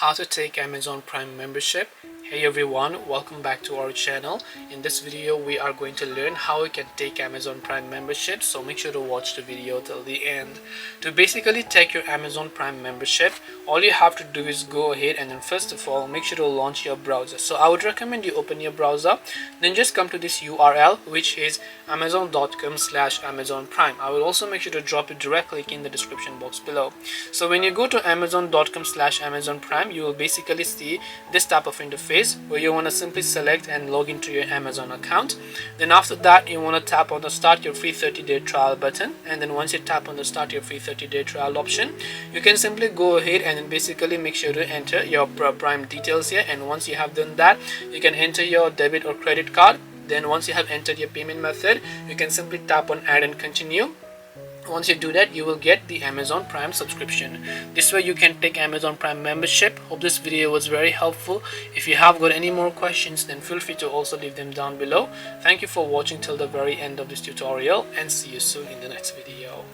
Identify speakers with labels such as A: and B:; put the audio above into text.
A: how to take Amazon Prime membership. Hey everyone, welcome back to our channel. In this video we are going to learn how we can take Amazon Prime membership, so make sure to watch the video till the end. To basically take your Amazon Prime membership, all you have to do is go ahead and then first of all make sure to launch your browser. So I would recommend you open your browser, then just come to this URL, which is amazon.com/Amazon Prime. I will also make sure to drop it directly in the description box below. So when you go to amazon.com/Amazon Prime, you will basically see this type of interface where you want to simply select and log into your Amazon account. Then after that you want to tap on the start your free 30-day trial button, and then once you tap on the start your free 30-day trial option, you can simply go ahead and then basically make sure to enter your Prime details here. And once you have done that, you can enter your debit or credit card. Then once you have entered your payment method, you can simply tap on add and continue. Once you do that, you will get the Amazon Prime subscription. This way you can take Amazon Prime membership. Hope this video was very helpful. If you have got any more questions, then feel free to also leave them down below. Thank you for watching till the very end of this tutorial, and see you soon in the next video.